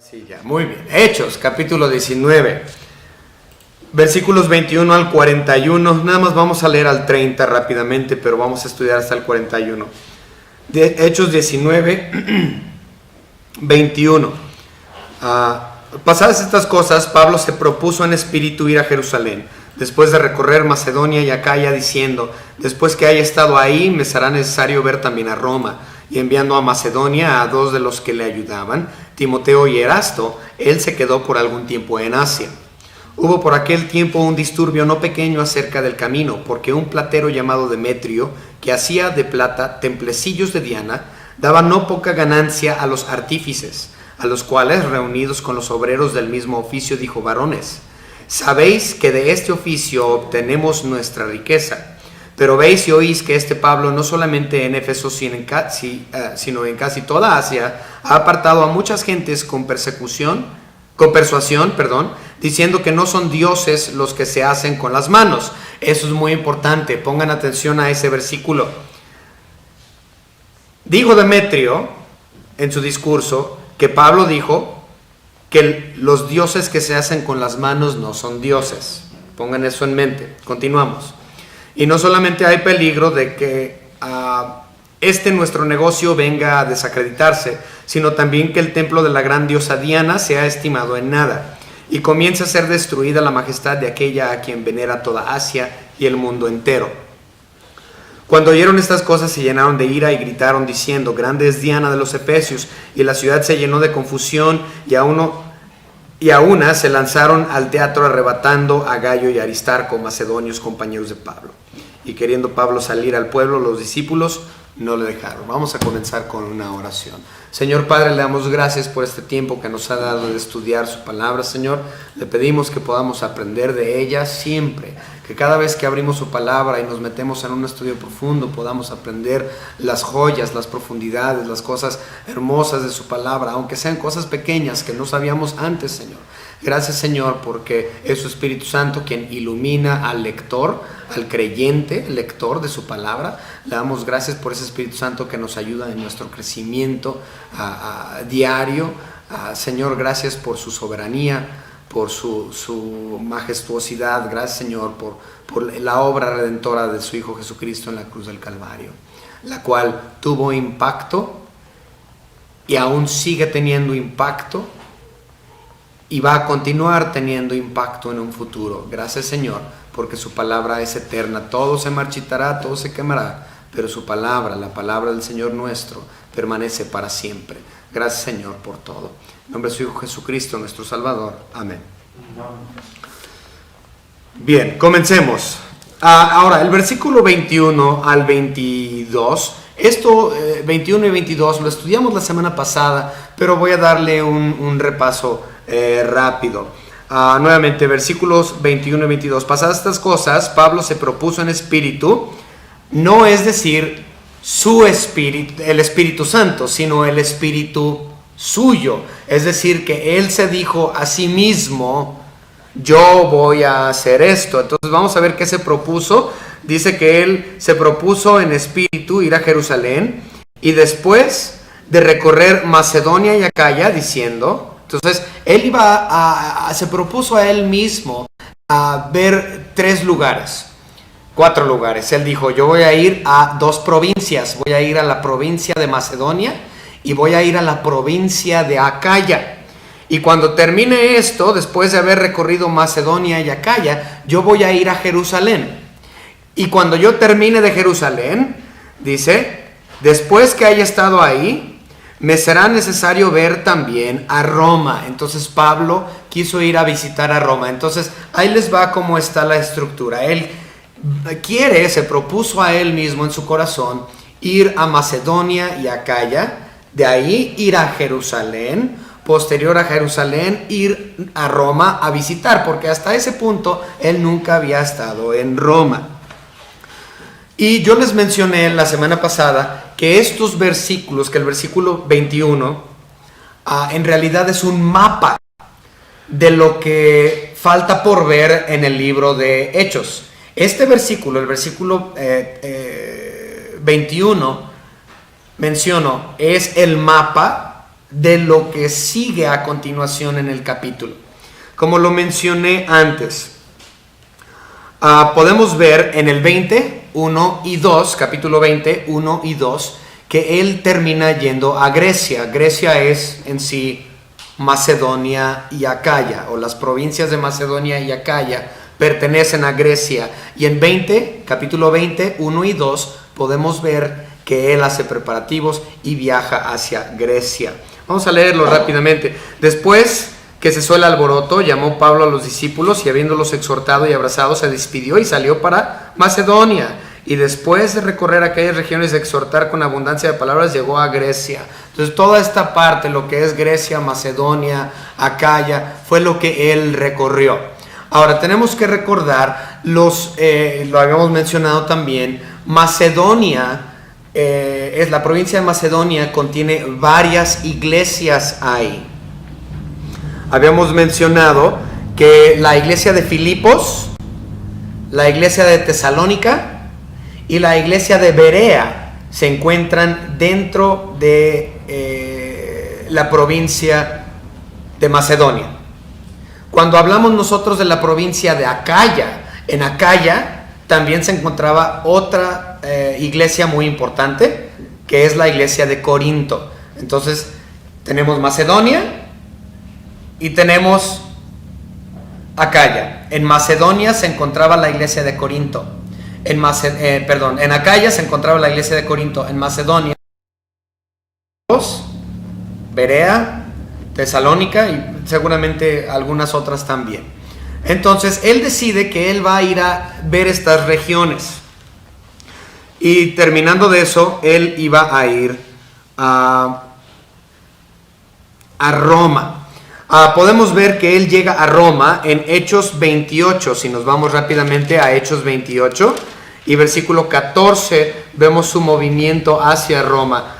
Sí, ya, muy bien. Hechos, capítulo 19, versículos 21 al 41. Nada más vamos a leer al 30 rápidamente, pero vamos a estudiar hasta el 41. Hechos 19, 21. Pasadas estas cosas, Pablo se propuso en espíritu ir a Jerusalén, después de recorrer Macedonia y Acaya, diciendo: después que haya estado ahí, me será necesario ver también a Roma. Y enviando a Macedonia a dos de los que le ayudaban, Timoteo y Erasto, él se quedó por algún tiempo en Asia. Hubo por aquel tiempo un disturbio no pequeño acerca del camino, porque un platero llamado Demetrio, que hacía de plata templecillos de Diana, daba no poca ganancia a los artífices, a los cuales, reunidos con los obreros del mismo oficio, dijo: varones, sabéis que de este oficio obtenemos nuestra riqueza. Pero veis y oís que este Pablo, no solamente en Éfeso, sino en casi toda Asia, ha apartado a muchas gentes con persuasión, diciendo que no son dioses los que se hacen con las manos. Eso es muy importante, pongan atención a ese versículo. Dijo Demetrio en su discurso que Pablo dijo que los dioses que se hacen con las manos no son dioses. Pongan eso en mente. Continuamos. Y no solamente hay peligro de que nuestro negocio venga a desacreditarse, sino también que el templo de la gran diosa Diana sea estimado en nada, y comience a ser destruida la majestad de aquella a quien venera toda Asia y el mundo entero. Cuando oyeron estas cosas, se llenaron de ira y gritaron diciendo: grande es Diana de los Efesios. Y la ciudad se llenó de confusión, y a una se lanzaron al teatro arrebatando a Gayo y Aristarco, macedonios compañeros de Pablo. Y queriendo Pablo salir al pueblo, los discípulos no le dejaron. Vamos a comenzar con una oración. Señor Padre, le damos gracias por este tiempo que nos ha dado de estudiar su palabra, Señor. Le pedimos que podamos aprender de ella siempre, que cada vez que abrimos su palabra y nos metemos en un estudio profundo, podamos aprender las joyas, las profundidades, las cosas hermosas de su palabra, aunque sean cosas pequeñas que no sabíamos antes, Señor. Gracias, Señor, porque es su Espíritu Santo quien ilumina al lector, al creyente lector de su palabra. Le damos gracias por ese Espíritu Santo que nos ayuda en nuestro crecimiento diario. Señor, gracias por su soberanía, por su majestuosidad. Gracias, Señor, por la obra redentora de su Hijo Jesucristo en la cruz del Calvario, la cual tuvo impacto y aún sigue teniendo impacto y va a continuar teniendo impacto en un futuro. Gracias, Señor, porque su palabra es eterna. Todo se marchitará, todo se quemará, pero su palabra, la palabra del Señor nuestro, permanece para siempre. Gracias, Señor, por todo. En nombre de su Hijo Jesucristo, nuestro Salvador. Amén. Bien, comencemos. Ahora, el versículo 21 al 22, 21 y 22 lo estudiamos la semana pasada, pero voy a darle un repaso rápido. Nuevamente, versículos 21 y 22. Pasadas estas cosas, Pablo se propuso en espíritu, no es decir su espíritu, el Espíritu Santo, sino el espíritu suyo. Es decir, que él se dijo a sí mismo: yo voy a hacer esto. Entonces vamos a ver qué se propuso. Dice que él se propuso en espíritu ir a Jerusalén, y después de recorrer Macedonia y Acaya, diciendo... Entonces, él se propuso a él mismo a ver 4 lugares. Él dijo: yo voy a ir a 2 provincias. Voy a ir a la provincia de Macedonia y voy a ir a la provincia de Acaya. Y cuando termine esto, después de haber recorrido Macedonia y Acaya, yo voy a ir a Jerusalén. Y cuando yo termine de Jerusalén, dice, después que haya estado ahí, me será necesario ver también a Roma. Entonces Pablo quiso ir a visitar a Roma. Entonces ahí les va cómo está la estructura. Él se propuso a él mismo en su corazón ir a Macedonia y Acaya, de ahí ir a Jerusalén, posterior a Jerusalén ir a Roma a visitar, porque hasta ese punto él nunca había estado en Roma. Y yo les mencioné la semana pasada que estos versículos, que el versículo 21, en realidad es un mapa de lo que falta por ver en el libro de Hechos. Este versículo, el versículo 21, menciono, es el mapa de lo que sigue a continuación en el capítulo. Como lo mencioné antes, podemos ver en el 20, 1 y 2, capítulo 20, 1 y 2, que él termina yendo a Grecia. Grecia es en sí Macedonia y Acaya, o las provincias de Macedonia y Acaya pertenecen a Grecia. Y en 20, capítulo 20, 1 y 2, podemos ver que él hace preparativos y viaja hacia Grecia. Vamos a leerlo rápidamente. Después que cesó el alboroto, llamó Pablo a los discípulos y habiéndolos exhortado y abrazado, se despidió y salió para Macedonia. Y después de recorrer aquellas regiones y exhortar con abundancia de palabras, llegó a Grecia. Entonces toda esta parte, lo que es Grecia, Macedonia, Acaya, fue lo que él recorrió. Ahora tenemos que recordar, lo habíamos mencionado también, Macedonia, es la provincia de Macedonia, contiene varias iglesias ahí. Habíamos mencionado que la iglesia de Filipos, la iglesia de Tesalónica y la iglesia de Berea se encuentran dentro de la provincia de Macedonia. Cuando hablamos nosotros de la provincia de Acaya, en Acaya también se encontraba otra iglesia muy importante, que es la iglesia de Corinto. Entonces tenemos Macedonia y tenemos Acaya. En Macedonia se encontraba la iglesia de Corinto. En Acaya se encontraba la iglesia de Corinto. En Macedonia, Berea, Tesalónica y seguramente algunas otras también. Entonces él decide que él va a ir a ver estas regiones. Y terminando de eso, él iba a ir a Roma. Podemos ver que él llega a Roma en Hechos 28. Si nos vamos rápidamente a Hechos 28 y versículo 14, vemos su movimiento hacia Roma.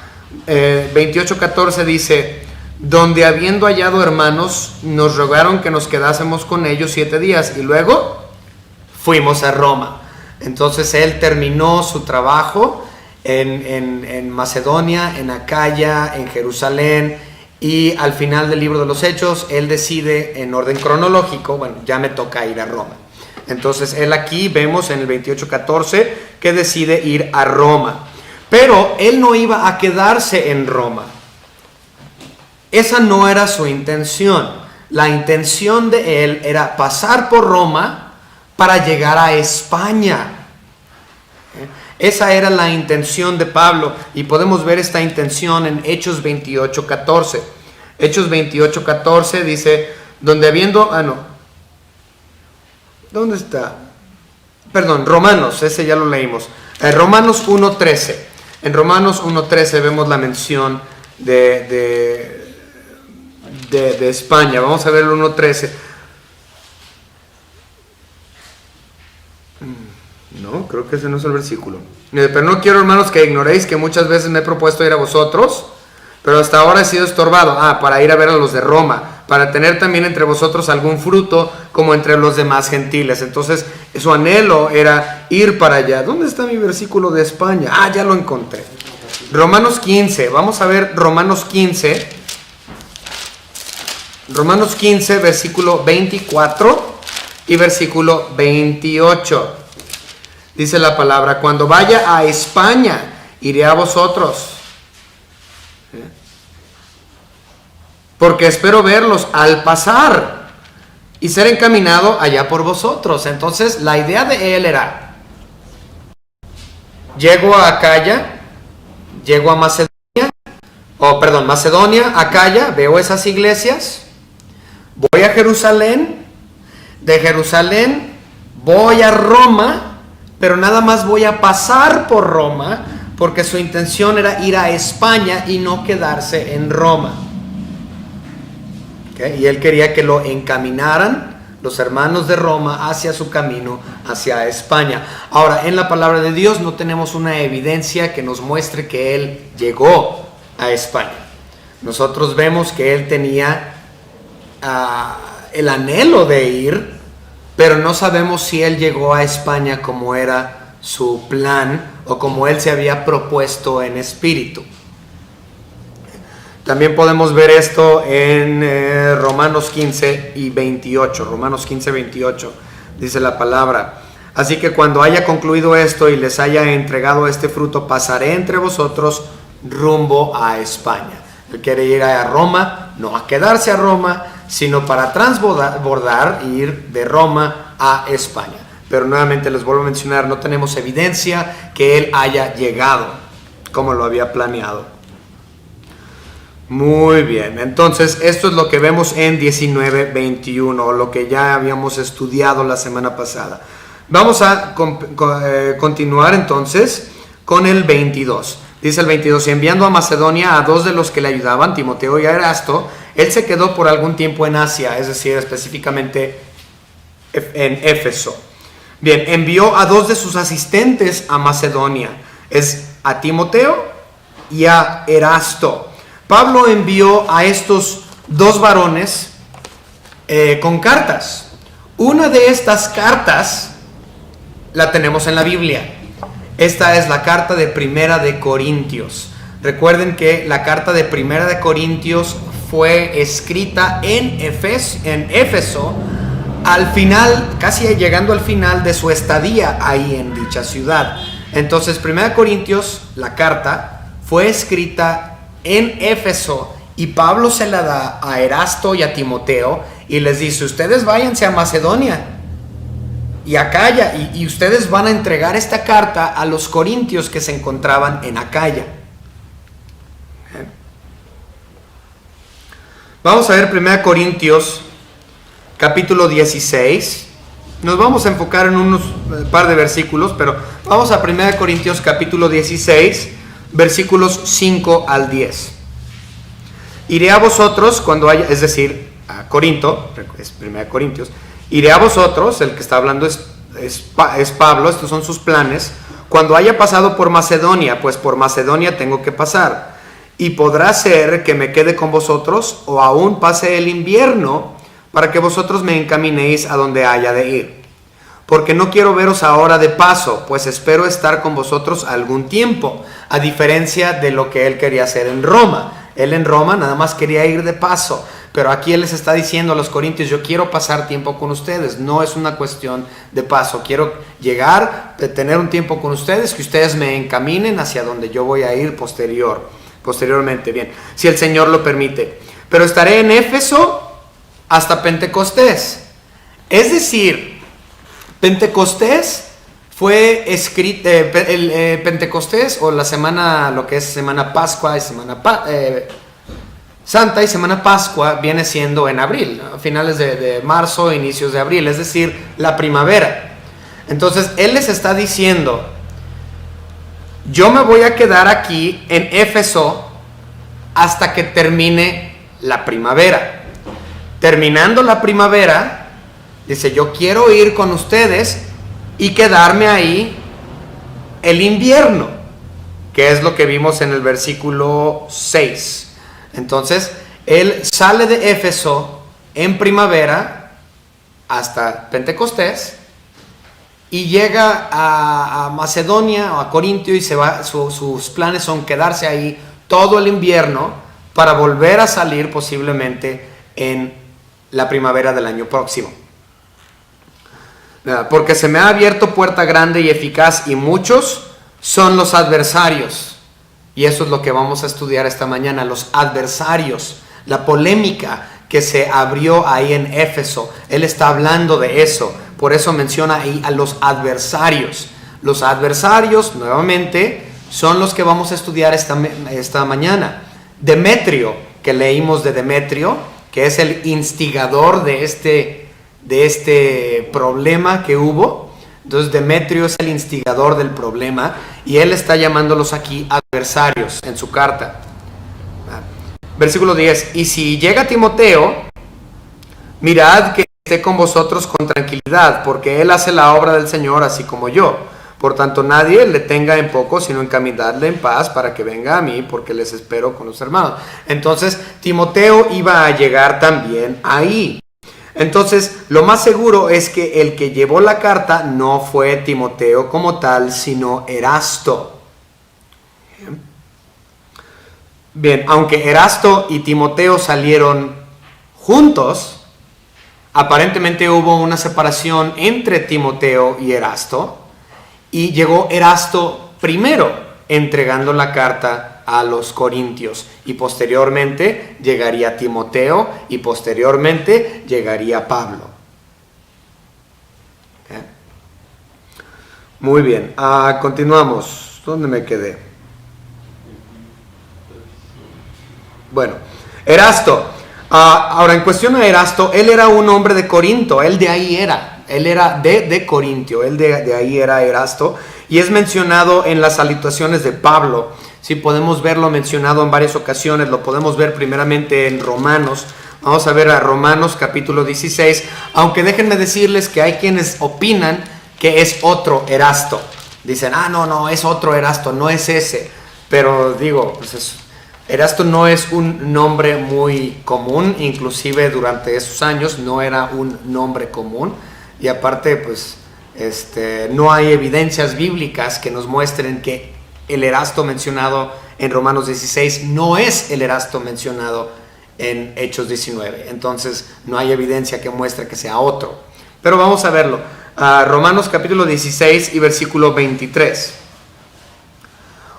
28:14 dice: donde habiendo hallado hermanos, nos rogaron que nos quedásemos con ellos 7 días y luego fuimos a Roma. Entonces él terminó su trabajo en Macedonia, en Acaya, en Jerusalén. Y al final del libro de los Hechos, él decide en orden cronológico, bueno, ya me toca ir a Roma. Entonces él aquí vemos en el 28:14 que decide ir a Roma. Pero él no iba a quedarse en Roma. Esa no era su intención. La intención de él era pasar por Roma para llegar a España. Esa era la intención de Pablo y podemos ver esta intención en Hechos 28:14. Hechos 28:14 dice, donde habiendo... ¿Dónde está? Perdón, Romanos, ese ya lo leímos. Romanos 1:13. En Romanos 1:13 vemos la mención de España. Vamos a ver el 1:13. No, creo que ese no es el versículo. Pero no quiero, hermanos, que ignoréis que muchas veces me he propuesto ir a vosotros, pero hasta ahora he sido estorbado. Para ir a ver a los de Roma, para tener también entre vosotros algún fruto como entre los demás gentiles. Entonces, su anhelo era ir para allá. ¿Dónde está mi versículo de España? Ya lo encontré. Romanos 15. Vamos a ver Romanos 15. Romanos 15, versículo 24 y versículo 28. Dice la palabra: cuando vaya a España, iré a vosotros, porque espero verlos al pasar y ser encaminado allá por vosotros. Entonces la idea de él era: llego a Acaya, llego a Macedonia, Acaya, veo esas iglesias, voy a Jerusalén, de Jerusalén voy a Roma, pero nada más voy a pasar por Roma, porque su intención era ir a España y no quedarse en Roma. Y él quería que lo encaminaran los hermanos de Roma hacia su camino, hacia España. Ahora, en la palabra de Dios no tenemos una evidencia que nos muestre que él llegó a España. Nosotros vemos que él tenía el anhelo de ir, pero no sabemos si él llegó a España como era su plan o como él se había propuesto en espíritu. También podemos ver esto en Romanos 15 y 28. Romanos 15, 28 dice la palabra: así que cuando haya concluido esto y les haya entregado este fruto, pasaré entre vosotros rumbo a España. Él quiere ir a Roma, no a quedarse a Roma, sino para transbordar e ir de Roma a España. Pero nuevamente les vuelvo a mencionar, no tenemos evidencia que él haya llegado como lo había planeado. Muy bien, entonces esto es lo que vemos en 19:21, lo que ya habíamos estudiado la semana pasada. Vamos a continuar entonces con el 22. Dice el 22: y enviando a Macedonia a 2 de los que le ayudaban, Timoteo y Erasto, él se quedó por algún tiempo en Asia, es decir, específicamente en Éfeso. Bien, envió a 2 de sus asistentes a Macedonia, es a Timoteo y a Erasto. Pablo envió a estos 2 varones con cartas. Una de estas cartas la tenemos en la Biblia. Esta es la carta de Primera de Corintios. Recuerden que la carta de Primera de Corintios fue escrita en Éfeso, al final, casi llegando al final de su estadía ahí en dicha ciudad. Entonces, Primera de Corintios, la carta, fue escrita en Éfeso y Pablo se la da a Erasto y a Timoteo y les dice: ustedes váyanse a Macedonia y Acaya y ustedes van a entregar esta carta a los corintios que se encontraban en Acaya. Vamos a ver 1 Corintios capítulo 16. Nos vamos a enfocar en unos par de versículos, pero vamos a 1 Corintios capítulo 16, versículos 5 al 10. Iré a vosotros cuando haya, es decir, a Corinto, es 1 Corintios, iré a vosotros, el que está hablando es Pablo, estos son sus planes, cuando haya pasado por Macedonia, pues por Macedonia tengo que pasar, y podrá ser que me quede con vosotros, o aún pase el invierno, para que vosotros me encaminéis a donde haya de ir. Porque no quiero veros ahora de paso, pues espero estar con vosotros algún tiempo, a diferencia de lo que él quería hacer en Roma. Él en Roma nada más quería ir de paso, pero aquí él les está diciendo a los corintios: yo quiero pasar tiempo con ustedes, no es una cuestión de paso, quiero llegar, tener un tiempo con ustedes, que ustedes me encaminen hacia donde yo voy a ir posteriormente, bien, si el Señor lo permite. Pero estaré en Éfeso hasta Pentecostés, es decir, Pentecostés fue escrito, Pentecostés, o la semana, lo que es Semana Pascua y Semana Santa y Semana Pascua, viene siendo en abril, ¿no? Finales de marzo, inicios de abril, es decir, la primavera. Entonces, él les está diciendo: yo me voy a quedar aquí en Éfeso hasta que termine la primavera. Terminando la primavera, dice: yo quiero ir con ustedes y quedarme ahí el invierno, que es lo que vimos en el versículo 6. Entonces, él sale de Éfeso en primavera hasta Pentecostés y llega a Macedonia o a Corintio y se va. Sus planes son quedarse ahí todo el invierno para volver a salir posiblemente en la primavera del año próximo. Porque se me ha abierto puerta grande y eficaz, y muchos son los adversarios. Y eso es lo que vamos a estudiar esta mañana: los adversarios, la polémica que se abrió ahí en Éfeso. Él está hablando de eso, por eso menciona ahí a los adversarios. Los adversarios, nuevamente, son los que vamos a estudiar esta mañana. Demetrio, que leímos de Demetrio, que es el instigador de este problema que hubo. Entonces, Demetrio es el instigador del problema y él está llamándolos aquí adversarios en su carta. Versículo 10: y si llega Timoteo, mirad que esté con vosotros con tranquilidad, porque él hace la obra del Señor así como yo. Por tanto, nadie le tenga en poco, sino encaminadle en paz para que venga a mí, porque les espero con los hermanos. Entonces, Timoteo iba a llegar también ahí. Entonces, lo más seguro es que el que llevó la carta no fue Timoteo como tal, sino Erasto. Bien, aunque Erasto y Timoteo salieron juntos, aparentemente hubo una separación entre Timoteo y Erasto, y llegó Erasto primero entregando la carta a los corintios, y posteriormente llegaría Timoteo, y posteriormente llegaría Pablo. ¿Okay? Muy bien, continuamos. ¿Dónde me quedé? Bueno, Erasto. Ahora, en cuestión a Erasto, él era un hombre de Corinto, él de ahí era. Él era de Corintio, él de ahí era Erasto, y es mencionado en las salutaciones de Pablo. Sí, podemos verlo mencionado en varias ocasiones, lo podemos ver primeramente en Romanos. Vamos a ver a Romanos capítulo 16, aunque déjenme decirles que hay quienes opinan que es otro Erasto. Dicen, no, es otro Erasto, no es ese. Pero digo, pues Erasto no es un nombre muy común, inclusive durante esos años no era un nombre común. Y aparte, pues, no hay evidencias bíblicas que nos muestren que el Erasto mencionado en Romanos 16 no es el Erasto mencionado en Hechos 19. Entonces, no hay evidencia que muestre que sea otro. Pero vamos a verlo. Romanos capítulo 16 y versículo 23.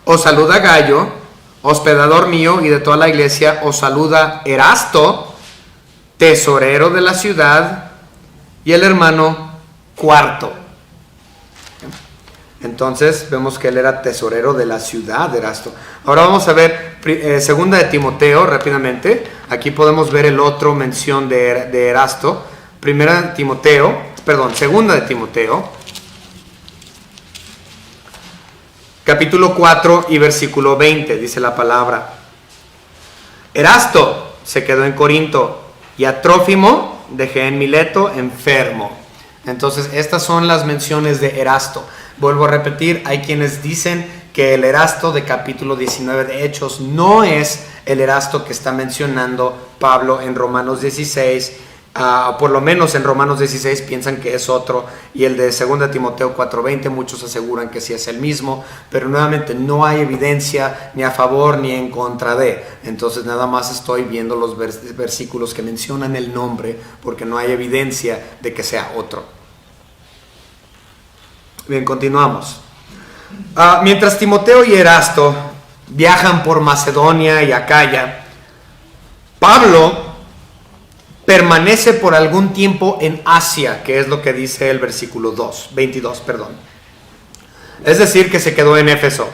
Os saluda Gallo, hospedador mío y de toda la iglesia. Os saluda Erasto, tesorero de la ciudad, y el hermano Cuarto. Entonces vemos que él era tesorero de la ciudad de Erasto. Ahora vamos a ver segunda de Timoteo rápidamente. Aquí podemos ver el otro mención de Erasto. Segunda de Timoteo, capítulo 4 y versículo 20, dice la palabra: Erasto se quedó en Corinto y a Trófimo dejé en Mileto enfermo. Entonces estas son las menciones de Erasto. Vuelvo a repetir, hay quienes dicen que el Erasto de capítulo 19 de Hechos no es el Erasto que está mencionando Pablo en Romanos 16. Por lo menos en Romanos 16 piensan que es otro, y el de 2 Timoteo 4:20 muchos aseguran que sí es el mismo, pero nuevamente no hay evidencia ni a favor ni en contra de. Entonces nada más estoy viendo los versículos que mencionan el nombre, porque no hay evidencia de que sea otro. Bien, continuamos. Mientras Timoteo y Erasto viajan por Macedonia y Acaya, Pablo permanece por algún tiempo en Asia, que es lo que dice el versículo 22. Es decir, que se quedó en Éfeso.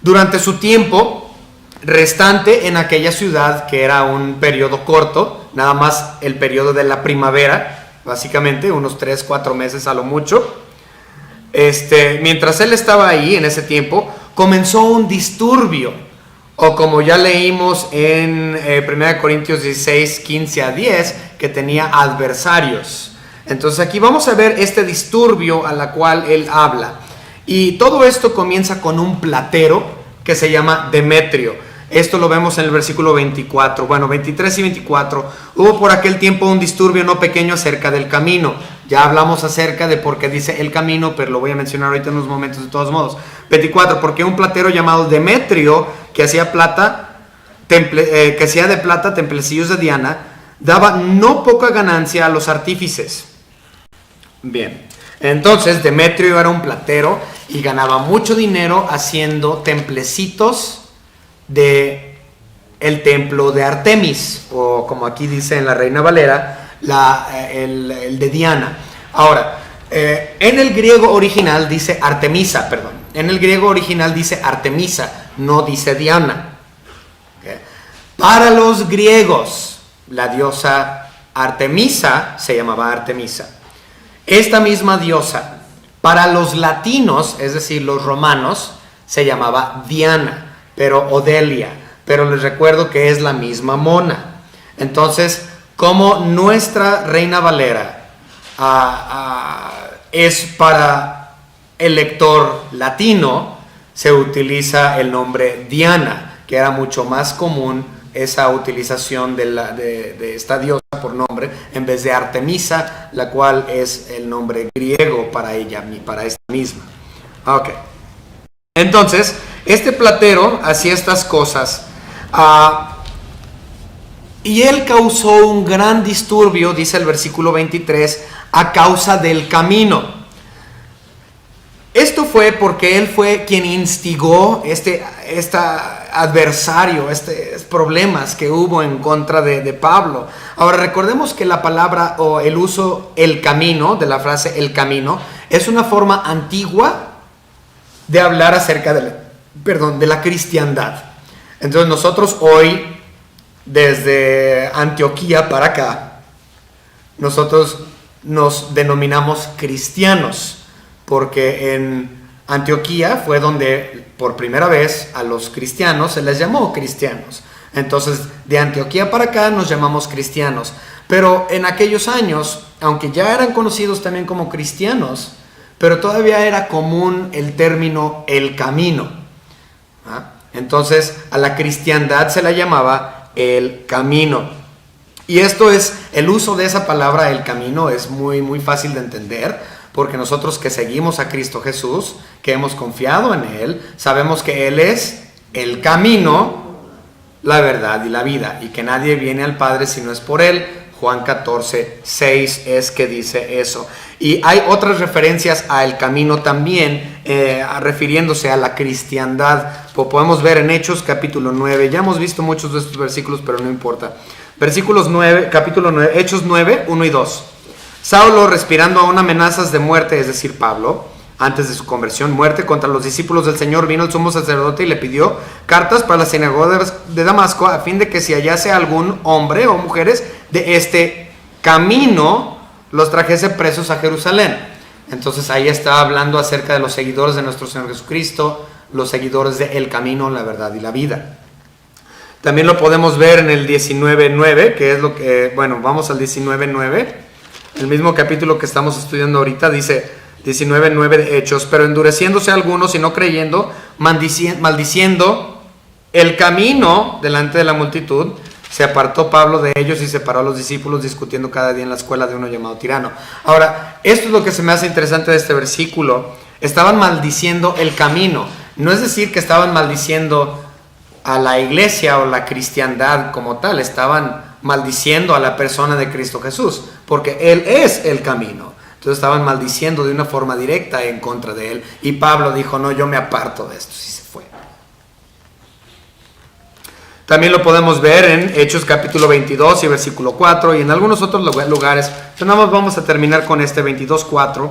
Durante su tiempo restante en aquella ciudad, que era un periodo corto, nada más el periodo de la primavera, básicamente, unos 3-4 meses a lo mucho. Mientras él estaba ahí en ese tiempo, comenzó un disturbio. O como ya leímos en 1 Corintios 16, 15 a 10, que tenía adversarios. Entonces aquí vamos a ver este disturbio a la cual él habla. Y todo esto comienza con un platero que se llama Demetrio. Esto lo vemos en el versículo 24. Bueno, 23 y 24. Hubo por aquel tiempo un disturbio no pequeño acerca del camino. Ya hablamos acerca de por qué dice el camino, pero lo voy a mencionar ahorita en unos momentos de todos modos. 24. Porque un platero llamado Demetrio, que hacía de plata templecillos de Diana, daba no poca ganancia a los artífices. Bien, entonces Demetrio era un platero y ganaba mucho dinero haciendo templecitos de el templo de Artemis, o como aquí dice en la Reina Valera, el de Diana. Ahora, en el griego original dice Artemisa, en el griego original dice Artemisa, no dice Diana. ¿Okay? Para los griegos, la diosa Artemisa se llamaba Artemisa. Esta misma diosa, para los latinos, es decir, los romanos, se llamaba Diana, o Delia, pero les recuerdo que es la misma mona. Entonces, como nuestra Reina Valera es para el lector latino, se utiliza el nombre Diana, que era mucho más común esa utilización de esta diosa por nombre, en vez de Artemisa, la cual es el nombre griego para ella, para esta misma. Ok. Entonces, este platero hacía estas cosas Y él causó un gran disturbio, dice el versículo 23, a causa del camino. Esto fue porque él fue quien instigó este adversario, estos problemas que hubo en contra de Pablo. Ahora recordemos que la palabra o el uso el camino, de la frase el camino, es una forma antigua de hablar acerca de la cristiandad. Entonces nosotros hoy, desde Antioquía para acá, nosotros nos denominamos cristianos, porque en Antioquía fue donde por primera vez a los cristianos se les llamó cristianos. Entonces de Antioquía para acá nos llamamos cristianos. Pero en aquellos años, aunque ya eran conocidos también como cristianos, pero todavía era común el término el camino. Entonces a la cristiandad se la llamaba el camino. Y esto es, el uso de esa palabra el camino es muy muy fácil de entender, porque nosotros que seguimos a Cristo Jesús, que hemos confiado en Él, sabemos que Él es el camino, la verdad y la vida, y que nadie viene al Padre si no es por Él. Juan 14, 6 es que dice eso. Y hay otras referencias al camino también, refiriéndose a la cristiandad. Podemos ver en Hechos capítulo 9. Ya hemos visto muchos de estos versículos, pero no importa. Capítulo 9, Hechos 9, 1 y 2. Saulo, respirando aún amenazas de muerte, es decir, Pablo, antes de su conversión, muerte contra los discípulos del Señor, vino el sumo sacerdote y le pidió cartas para la sinagoga de Damasco, a fin de que si hallase algún hombre o mujeres de este camino, los trajese presos a Jerusalén. Entonces ahí está hablando acerca de los seguidores de nuestro Señor Jesucristo, los seguidores de el camino, la verdad y la vida. También lo podemos ver en el 19.9, que es lo que, bueno, vamos al 19.9, el mismo capítulo que estamos estudiando ahorita, dice 19.9 de Hechos, pero endureciéndose algunos y no creyendo, maldiciendo el camino delante de la multitud, se apartó Pablo de ellos y separó a los discípulos, discutiendo cada día en la escuela de uno llamado Tirano. Ahora, esto es lo que se me hace interesante de este versículo. Estaban maldiciendo el camino. No es decir que estaban maldiciendo a la iglesia o la cristiandad como tal. Estaban maldiciendo a la persona de Cristo Jesús, porque Él es el camino. Entonces estaban maldiciendo de una forma directa en contra de Él. Y Pablo dijo, no, yo me aparto de esto. Y se fue. También lo podemos ver en Hechos capítulo 22 y versículo 4 y en algunos otros lugares. Entonces nada más vamos a terminar con este 22:4.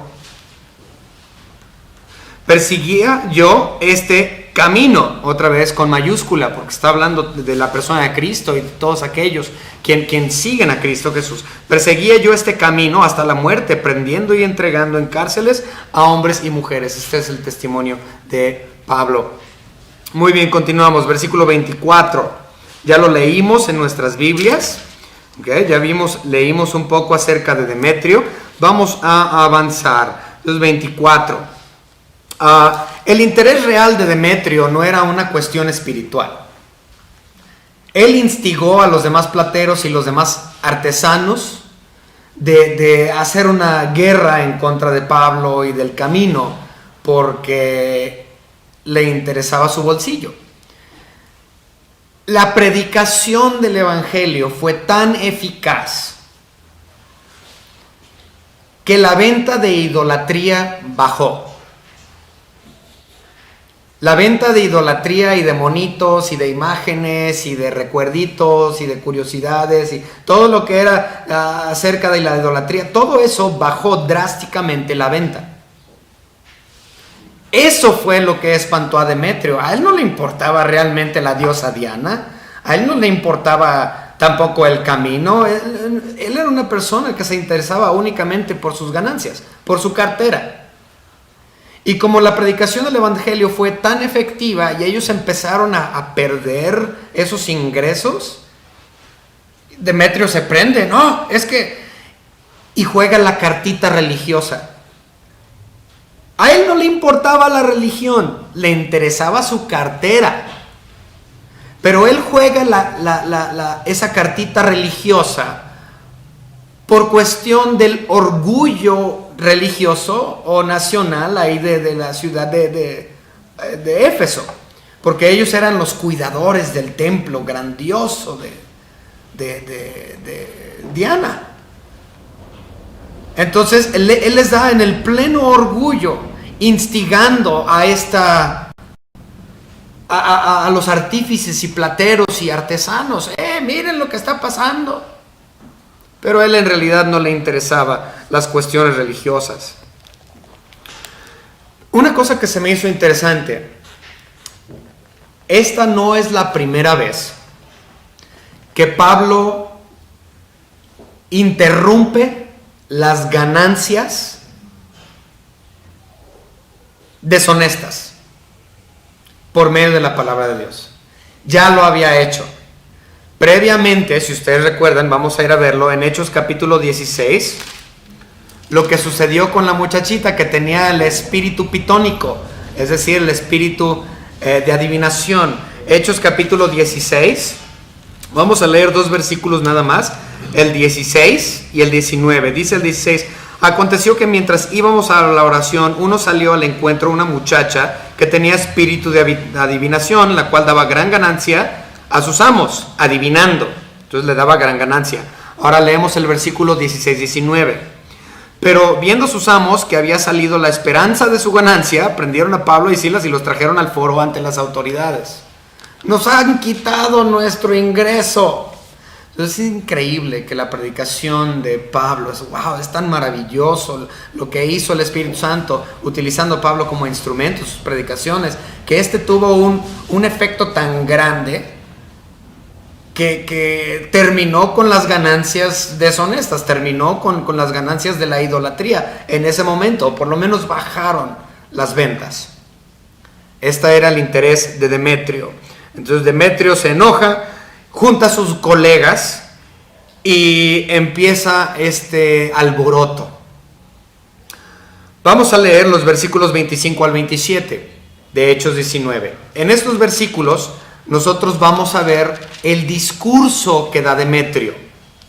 Persiguía yo este camino, otra vez con mayúscula, porque está hablando de la persona de Cristo y de todos aquellos quien siguen a Cristo Jesús. Perseguía yo este camino hasta la muerte, prendiendo y entregando en cárceles a hombres y mujeres. Este es el testimonio de Pablo. Muy bien, continuamos. Versículo 24. Ya lo leímos en nuestras Biblias. Okay, leímos un poco acerca de Demetrio. Vamos a avanzar. Entonces 24. El interés real de Demetrio no era una cuestión espiritual. Él instigó a los demás plateros y los demás artesanos de hacer una guerra en contra de Pablo y del camino, porque le interesaba su bolsillo. La predicación del evangelio fue tan eficaz que la venta de idolatría bajó. La venta de idolatría y de monitos y de imágenes y de recuerditos y de curiosidades y todo lo que era acerca de la idolatría, todo eso bajó drásticamente la venta. Eso fue lo que espantó a Demetrio. A él no le importaba realmente la diosa Diana, a él no le importaba tampoco el camino. Él era una persona que se interesaba únicamente por sus ganancias, por su cartera. Y como la predicación del evangelio fue tan efectiva y ellos empezaron a perder esos ingresos, Demetrio se prende, no, es que, y juega la cartita religiosa. A él no le importaba la religión, le interesaba su cartera. Pero él juega esa cartita religiosa por cuestión del orgullo religioso o nacional ahí de la ciudad de Éfeso. porque ellos eran los cuidadores del templo grandioso de Diana. Entonces él les da en el pleno orgullo, instigando a los artífices y plateros y artesanos. Miren lo que está pasando. Pero a él en realidad no le interesaba las cuestiones religiosas. Una cosa que se me hizo interesante: esta no es la primera vez que Pablo interrumpe las ganancias deshonestas por medio de la palabra de Dios. Ya lo había hecho. Previamente, si ustedes recuerdan, vamos a ir a verlo en Hechos capítulo 16, lo que sucedió con la muchachita que tenía el espíritu pitónico, es decir, el espíritu de adivinación. Hechos capítulo 16, vamos a leer 2 versículos nada más, el 16 y el 19. Dice el 16: aconteció que mientras íbamos a la oración, uno salió al encuentro, una muchacha que tenía espíritu de adivinación, la cual daba gran ganancia a sus amos, adivinando. Entonces le daba gran ganancia. Ahora leemos el versículo 16-19. Pero viendo sus amos que había salido la esperanza de su ganancia, prendieron a Pablo y Silas y los trajeron al foro ante las autoridades. Nos han quitado nuestro ingreso. Entonces es increíble que la predicación de Pablo es tan maravilloso lo que hizo el Espíritu Santo utilizando a Pablo como instrumento en sus predicaciones, que tuvo un efecto tan grande que terminó con las ganancias deshonestas, terminó con las ganancias de la idolatría en ese momento, o por lo menos bajaron las ventas. Este era el interés de Demetrio. Entonces Demetrio se enoja, junta a sus colegas y empieza este alboroto. Vamos a leer los versículos 25 al 27 de Hechos 19. En estos versículos nosotros vamos a ver el discurso que da Demetrio.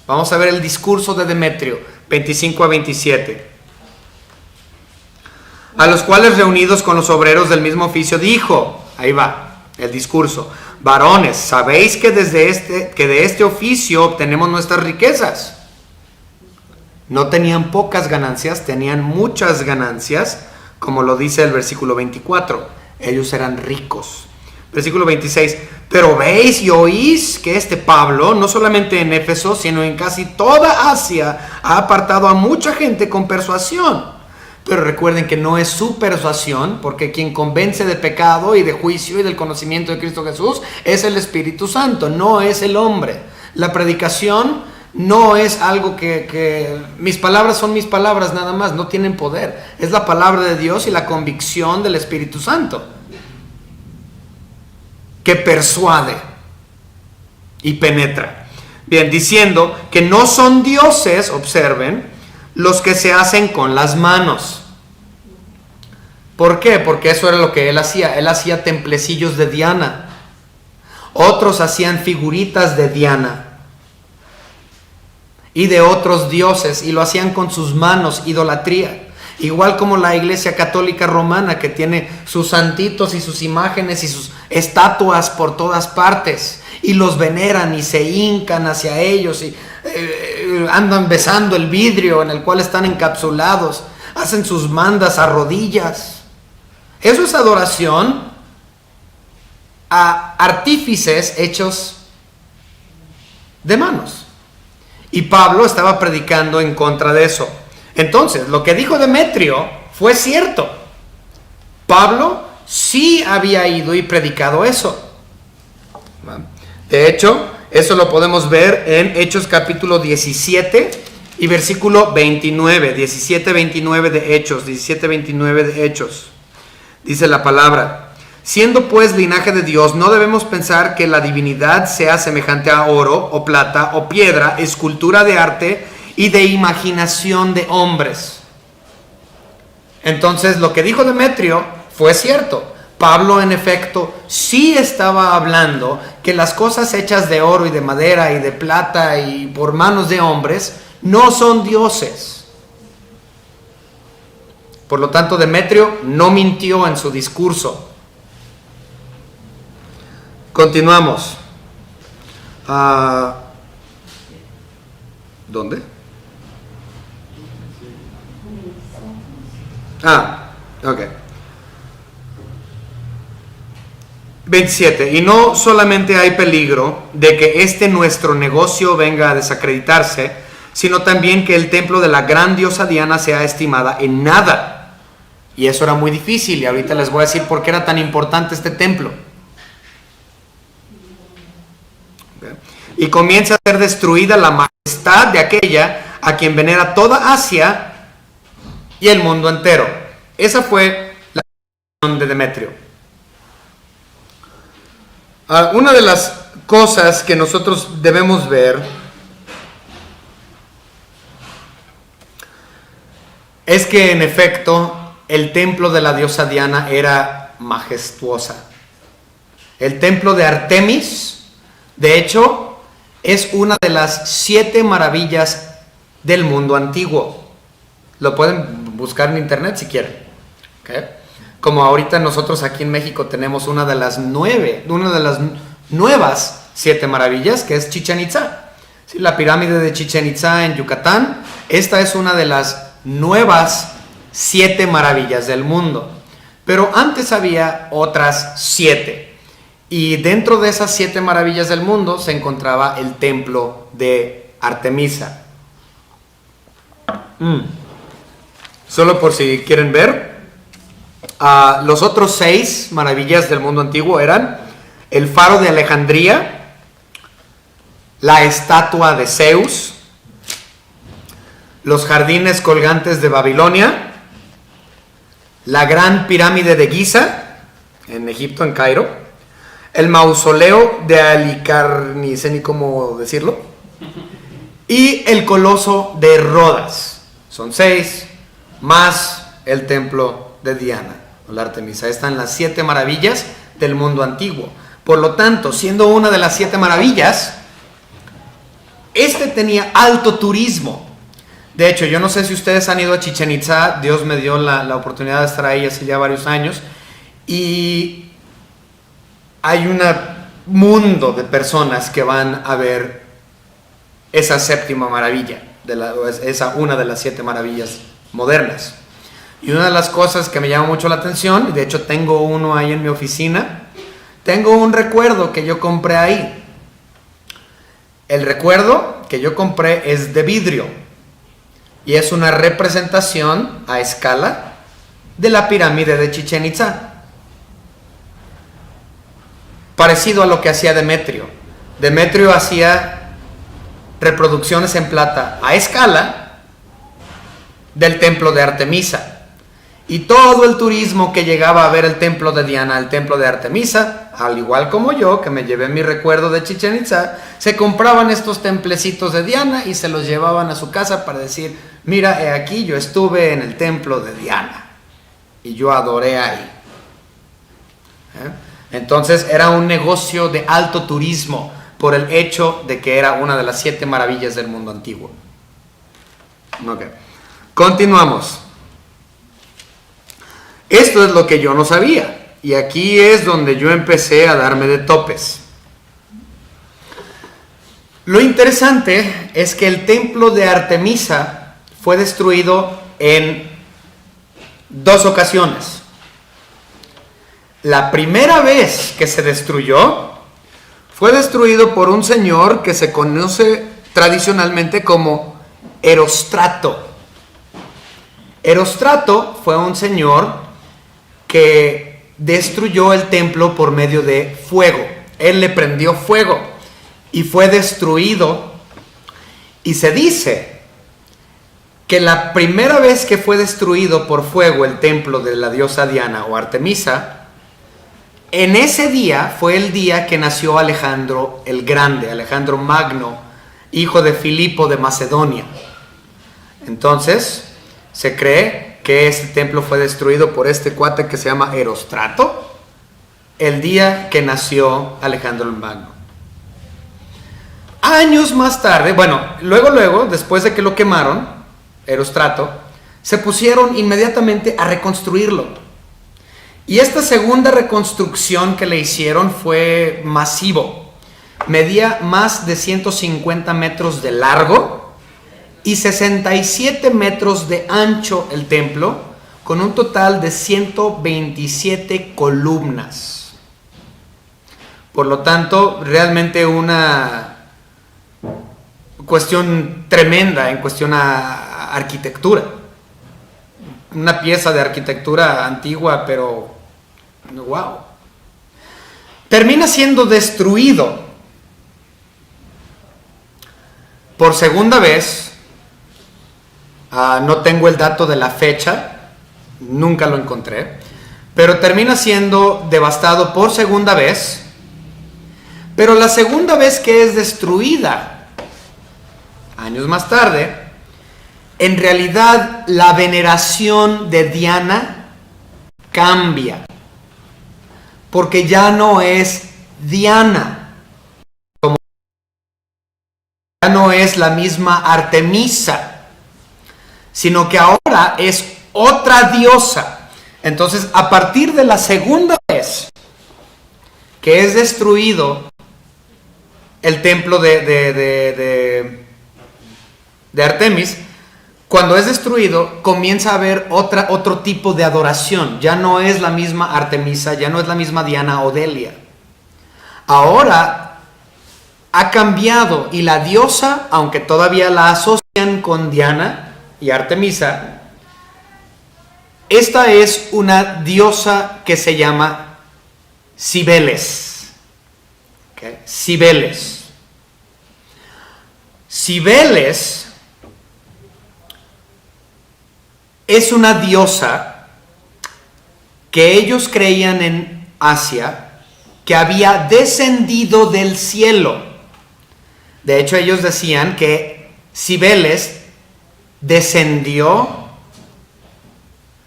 Vamos a ver el discurso de Demetrio, 25 a 27. A los cuales, reunidos con los obreros del mismo oficio, dijo, ahí va el discurso: varones, sabéis que de este oficio obtenemos nuestras riquezas. No tenían pocas ganancias, tenían muchas ganancias, como lo dice el versículo 24. Ellos eran ricos. Versículo 26. Pero veis y oís que Pablo, no solamente en Éfeso, sino en casi toda Asia, ha apartado a mucha gente con persuasión. Pero recuerden que no es su persuasión, porque quien convence de pecado y de juicio y del conocimiento de Cristo Jesús es el Espíritu Santo, no es el hombre. La predicación no es algo que mis palabras son mis palabras nada más, no tienen poder. Es la palabra de Dios y la convicción del Espíritu Santo que persuade y penetra. Bien, diciendo que no son dioses, observen, los que se hacen con las manos. ¿Por qué? Porque eso era lo que él hacía. Él hacía templecillos de Diana. Otros hacían figuritas de Diana y de otros dioses, y lo hacían con sus manos, idolatría. Igual como la Iglesia Católica Romana, que tiene sus santitos y sus imágenes y sus estatuas por todas partes, y los veneran y se hincan hacia ellos y andan besando el vidrio en el cual están encapsulados, hacen sus mandas a rodillas. Eso es adoración a artífices hechos de manos. Y Pablo estaba predicando en contra de eso. Entonces, lo que dijo Demetrio fue cierto. Pablo sí había ido y predicado eso. De hecho, eso lo podemos ver en Hechos capítulo 17 y versículo 29. 17-29 de Hechos. 17-29 de Hechos. Dice la palabra: siendo pues linaje de Dios, no debemos pensar que la divinidad sea semejante a oro o plata o piedra, escultura de arte y de imaginación de hombres. Entonces, lo que dijo Demetrio fue cierto. Pablo, en efecto, sí estaba hablando que las cosas hechas de oro y de madera y de plata y por manos de hombres no son dioses. Por lo tanto, Demetrio no mintió en su discurso. Continuamos. ¿Dónde? Ok. 27. Y no solamente hay peligro de que nuestro negocio venga a desacreditarse, sino también que el templo de la gran diosa Diana sea estimada en nada. Y eso era muy difícil, y ahorita les voy a decir por qué era tan importante este templo. Okay. Y comienza a ser destruida la majestad de aquella a quien venera toda Asia y el mundo entero. Esa fue la visión de Demetrio. Una de las cosas que nosotros debemos ver es que en efecto el templo de la diosa Diana era majestuosa. El templo de Artemis, de hecho, es una de las 7 maravillas del mundo antiguo. Lo pueden buscar en internet si quieren. ¿Okay? Como ahorita nosotros aquí en México tenemos una de las nuevas 7 maravillas, que es Chichén Itzá. ¿Sí? La pirámide de Chichén Itzá en Yucatán, esta es una de las nuevas 7 maravillas del mundo. Pero antes había otras 7. Y dentro de esas 7 maravillas del mundo se encontraba el templo de Artemisa. Solo por si quieren ver. Los otros 6 maravillas del mundo antiguo eran el faro de Alejandría, la estatua de Zeus, los jardines colgantes de Babilonia, la gran pirámide de Giza en Egipto, en Cairo, el mausoleo de Alicar, ni sé ni cómo decirlo, y el coloso de Rodas. Son 6 más el templo de Diana, o la Artemisa. Están las 7 maravillas del mundo antiguo. Por lo tanto, siendo una de las 7 maravillas, tenía alto turismo. De hecho, yo no sé si ustedes han ido a Chichén Itzá. Dios me dio la oportunidad de estar ahí hace ya varios años, y hay un mundo de personas que van a ver esa 7ª maravilla, una de las 7 maravillas modernas. Y una de las cosas que me llama mucho la atención, y de hecho tengo uno ahí en mi oficina, tengo un recuerdo que yo compré ahí. El recuerdo que yo compré es de vidrio, y es una representación a escala de la pirámide de Chichén Itzá. Parecido a lo que hacía Demetrio. Demetrio hacía reproducciones en plata a escala del templo de Artemisa. Y todo el turismo que llegaba a ver el templo de Diana, el templo de Artemisa, al igual como yo, que me llevé mi recuerdo de Chichén Itzá, se compraban estos templecitos de Diana y se los llevaban a su casa para decir: mira, he aquí, yo estuve en el templo de Diana y yo adoré ahí. Entonces era un negocio de alto turismo por el hecho de que era una de las 7 maravillas del mundo antiguo. Okay. Continuamos. Esto es lo que yo no sabía, y aquí es donde yo empecé a darme de topes. Lo interesante es que el templo de Artemisa fue destruido en 2 ocasiones. La primera vez que se destruyó, fue destruido por un señor que se conoce tradicionalmente como Erostrato. Erostrato fue un señor que destruyó el templo por medio de fuego. Él le prendió fuego y fue destruido. Y se dice que la primera vez que fue destruido por fuego el templo de la diosa Diana o Artemisa, en ese día fue el día que nació Alejandro el Grande, Alejandro Magno, hijo de Filipo de Macedonia. Entonces, se cree que este templo fue destruido por este cuate que se llama Erostrato el día que nació Alejandro el Magno. Años más tarde, luego, después de que lo quemaron, Erostrato, se pusieron inmediatamente a reconstruirlo. Y esta segunda reconstrucción que le hicieron fue masivo. Medía más de 150 metros de largo y 67 metros de ancho el templo, con un total de 127 columnas. Por lo tanto, realmente una cuestión tremenda en cuestión a arquitectura. Una pieza de arquitectura antigua, pero wow. Termina siendo destruido por segunda vez. No tengo el dato de la fecha, nunca lo encontré, pero termina siendo devastado por segunda vez. Pero la segunda vez que es destruida, años más tarde, en realidad la veneración de Diana cambia, porque ya no es Diana, ya no es la misma Artemisa, sino que ahora es otra diosa. Entonces, a partir de la segunda vez que es destruido el templo de Artemis, cuando es destruido, comienza a haber otro tipo de adoración. Ya no es la misma Artemisa, ya no es la misma Diana o Delia. Ahora ha cambiado, y la diosa, aunque todavía la asocian con Diana y Artemisa, esta es una diosa que se llama Cibeles. ¿Okay? Cibeles. Cibeles es una diosa que ellos creían en Asia que había descendido del cielo. De hecho, ellos decían que Cibeles descendió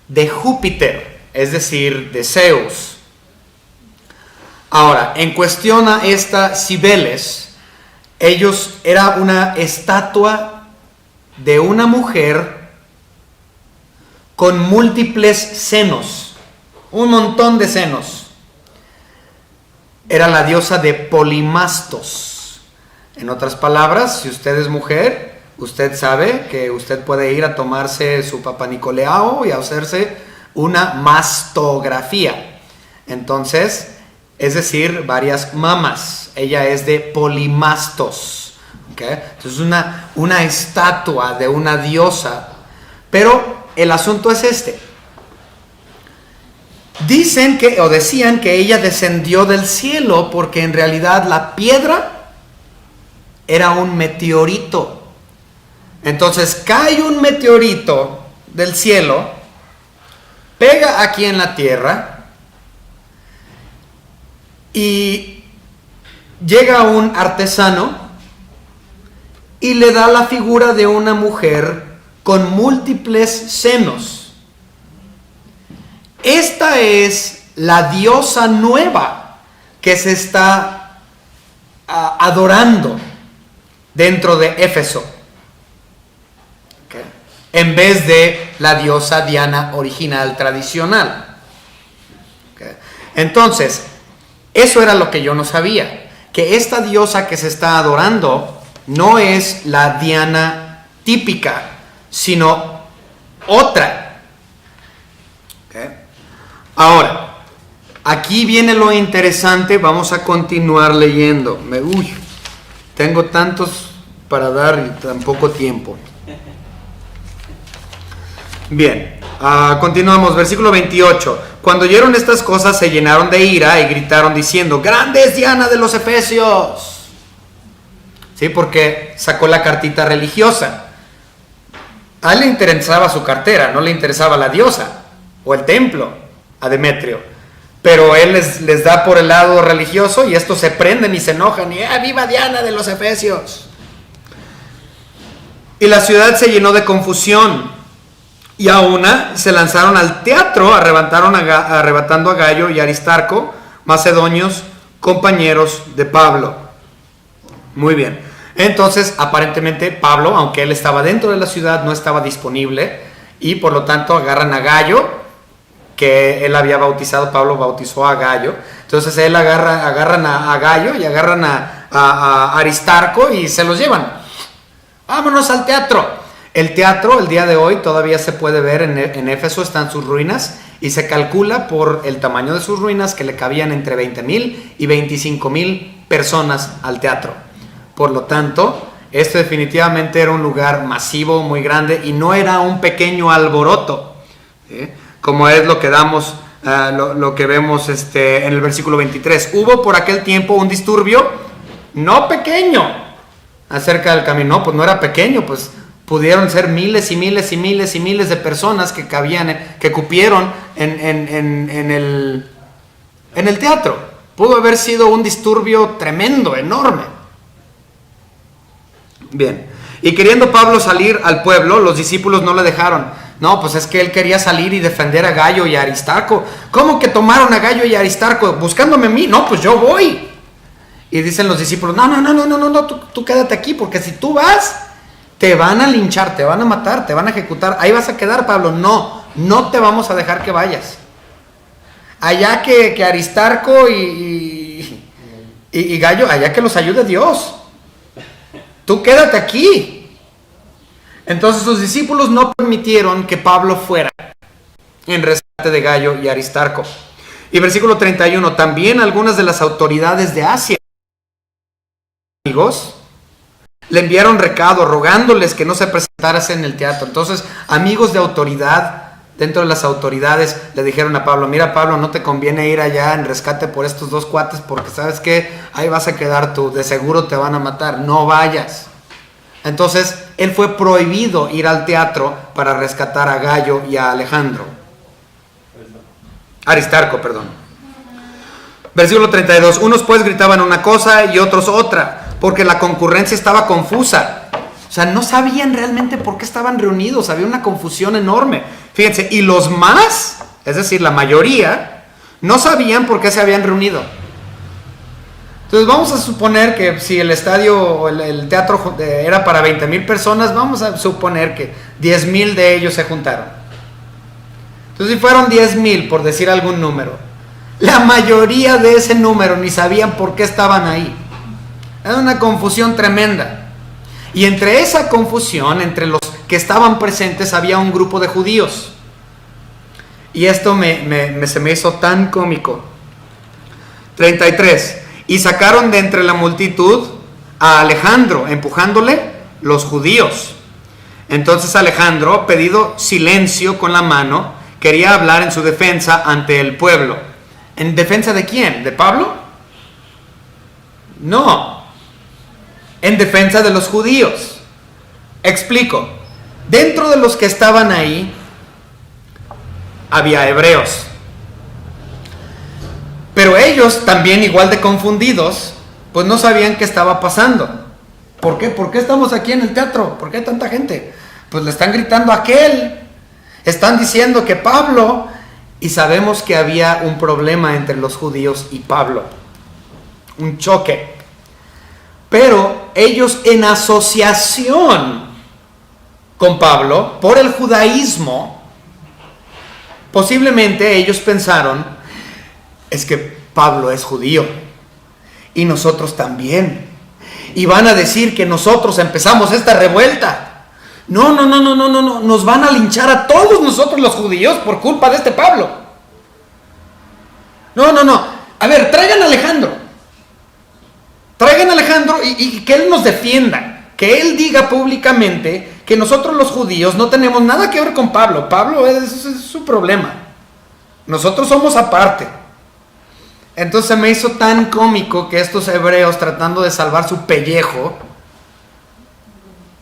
de Júpiter, es decir, de Zeus. Ahora, en cuestión a esta Cibeles, era una estatua de una mujer con múltiples senos, un montón de senos. Era la diosa de Polimastos. En otras palabras, si usted es mujer, usted sabe que usted puede ir a tomarse su Papa Nicoleao y hacerse una mastografía. Entonces, es decir, varias mamas. Ella es de Polimastos. ¿Okay? Entonces, una estatua de una diosa. Pero el asunto es este. Decían que ella descendió del cielo porque en realidad la piedra era un meteorito. Entonces cae un meteorito del cielo, pega aquí en la tierra y llega un artesano y le da la figura de una mujer con múltiples senos. Esta es la diosa nueva que se está adorando dentro de Éfeso, ¿okay? En vez de la diosa Diana original tradicional. ¿Okay? Entonces, eso era lo que yo no sabía, que esta diosa que se está adorando no es la Diana típica, sino otra. ¿Okay? Ahora, aquí viene lo interesante, vamos a continuar leyendo. Tengo tantos para dar y tan poco tiempo. Bien, continuamos, versículo 28. Cuando oyeron estas cosas se llenaron de ira y gritaron diciendo: ¡Grande es Diana de los Efesios! Sí, porque sacó la cartita religiosa. A él le interesaba su cartera, no le interesaba la diosa o el templo a Demetrio. Pero él les da por el lado religioso y estos se prenden y se enojan y ¡viva Diana de los Efesios! Y la ciudad se llenó de confusión y a una se lanzaron al teatro, arrebatando a Gayo y Aristarco, macedonios, compañeros de Pablo. Muy bien. Entonces, aparentemente Pablo, aunque él estaba dentro de la ciudad, no estaba disponible y por lo tanto agarran a Gayo que él había bautizado. Pablo bautizó a Gallo. Entonces él agarran a Gallo y agarran a Aristarco y se los llevan. Vámonos al teatro. El teatro, el día de hoy, todavía se puede ver en Éfeso, están sus ruinas, y se calcula por el tamaño de sus ruinas que le cabían entre 20,000 y 25,000 personas al teatro. Por lo tanto, esto definitivamente era un lugar masivo, muy grande, y no era un pequeño alboroto, ¿sí? Como es lo que damos, lo que vemos en el versículo 23. Hubo por aquel tiempo un disturbio no pequeño acerca del camino. No, pues no era pequeño, pues pudieron ser miles y miles y miles y miles de personas que cupieron en el teatro. Pudo haber sido un disturbio tremendo, enorme. Bien, y queriendo Pablo salir al pueblo, los discípulos no le dejaron. No, pues es que él quería salir y defender a Gallo y a Aristarco. ¿Cómo que tomaron a Gallo y a Aristarco buscándome a mí? No, pues yo voy. Y dicen los discípulos, no, tú quédate aquí, porque si tú vas, te van a linchar, te van a matar, te van a ejecutar. Ahí vas a quedar, Pablo. No te vamos a dejar que vayas. Allá que Aristarco y Gallo, allá que los ayude Dios. Tú quédate aquí. Entonces sus discípulos no permitieron que Pablo fuera en rescate de Gallo y Aristarco. Y versículo 31, también algunas de las autoridades de Asia, amigos, le enviaron recado rogándoles que no se presentase en el teatro. Entonces, amigos de autoridad, dentro de las autoridades, le dijeron a Pablo, mira Pablo, no te conviene ir allá en rescate por estos dos cuates, porque sabes que ahí vas a quedar tú, de seguro te van a matar, no vayas. Entonces, él fue prohibido ir al teatro para rescatar a Gallo y a Aristarco. Versículo 32, unos pues gritaban una cosa y otros otra, porque la concurrencia estaba confusa. O sea, no sabían realmente por qué estaban reunidos, había una confusión enorme. Fíjense, y los más, es decir, la mayoría, no sabían por qué se habían reunido. Entonces vamos a suponer que si el estadio o el teatro era para 20,000 personas, vamos a suponer que 10,000 de ellos se juntaron. Entonces si fueron 10,000, por decir algún número, la mayoría de ese número ni sabían por qué estaban ahí. Era una confusión tremenda. Y entre esa confusión, entre los que estaban presentes, había un grupo de judíos. Y esto se me hizo tan cómico. 33. Y sacaron de entre la multitud a Alejandro, empujándole los judíos. Entonces Alejandro, pedido silencio con la mano, quería hablar en su defensa ante el pueblo. ¿En defensa de quién? ¿De Pablo? No. En defensa de los judíos. Explico. Dentro de los que estaban ahí, había hebreos. Pero ellos, también igual de confundidos, pues no sabían qué estaba pasando. ¿Por qué? ¿Por qué estamos aquí en el teatro? ¿Por qué hay tanta gente? Pues le están gritando a aquel. Están diciendo que Pablo... Y sabemos que había un problema entre los judíos y Pablo. Un choque. Pero ellos, en asociación con Pablo, por el judaísmo, posiblemente ellos pensaron, es que Pablo es judío y nosotros también, y van a decir que nosotros empezamos esta revuelta. No, nos van a linchar a todos nosotros los judíos por culpa de este Pablo. No, a ver, traigan a Alejandro y que él nos defienda, que él diga públicamente que nosotros los judíos no tenemos nada que ver con Pablo. Pablo es su problema, nosotros somos aparte. Entonces me hizo tan cómico que estos hebreos, tratando de salvar su pellejo,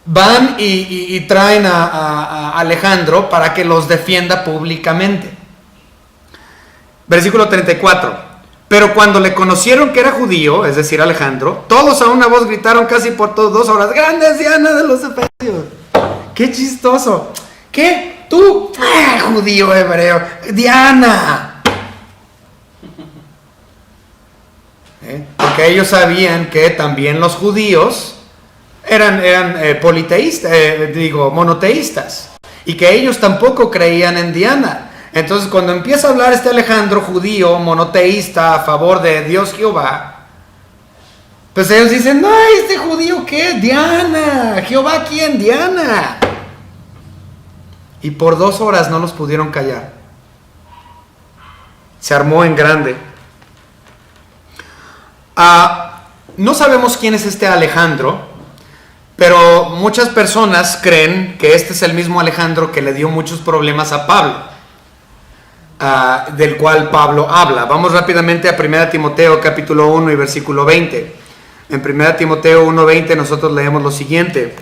van y traen a Alejandro para que los defienda públicamente. Versículo 34. Pero cuando le conocieron que era judío, es decir, Alejandro, todos a una voz gritaron casi por 2 horas, ¡grandes Diana de los Efesios! ¡Qué chistoso! ¿Qué? ¿Tú? ¡Ah, judío hebreo! ¡Diana! Porque ellos sabían que también los judíos eran politeístas, monoteístas, y que ellos tampoco creían en Diana. Entonces, cuando empieza a hablar este Alejandro, judío, monoteísta, a favor de Dios Jehová, pues ellos dicen, no, ¿este judío qué? Diana. ¿Jehová quién? Diana. Y por 2 horas no los pudieron callar. Se armó en grande. No sabemos quién es este Alejandro, pero muchas personas creen que este es el mismo Alejandro que le dio muchos problemas a Pablo, del cual Pablo habla. Vamos rápidamente a 1 Timoteo capítulo 1 y versículo 20. En 1 Timoteo 1:20 nosotros leemos lo siguiente.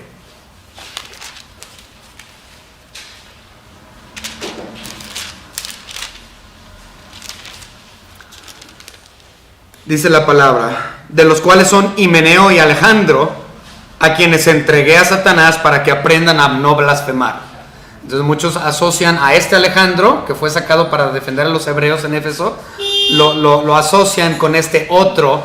Dice la palabra, de los cuales son Himeneo y Alejandro, a quienes entregué a Satanás para que aprendan a no blasfemar. Entonces muchos asocian a este Alejandro, que fue sacado para defender a los hebreos en Éfeso, lo asocian con este otro,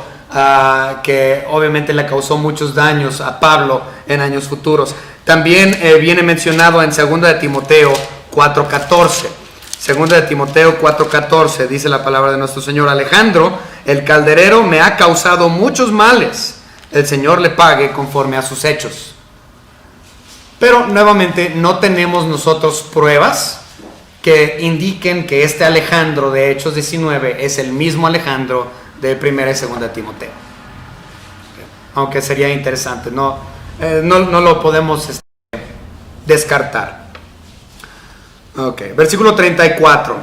que obviamente le causó muchos daños a Pablo en años futuros. También viene mencionado en 2 de Timoteo 4:14. 2 de Timoteo 4:14 dice la palabra de nuestro Señor: Alejandro, el calderero, me ha causado muchos males. El Señor le pague conforme a sus hechos. Pero nuevamente no tenemos nosotros pruebas que indiquen que este Alejandro de Hechos 19 es el mismo Alejandro de 1 y 2 de Timoteo. Aunque sería interesante, no lo podemos descartar. Ok, versículo 34.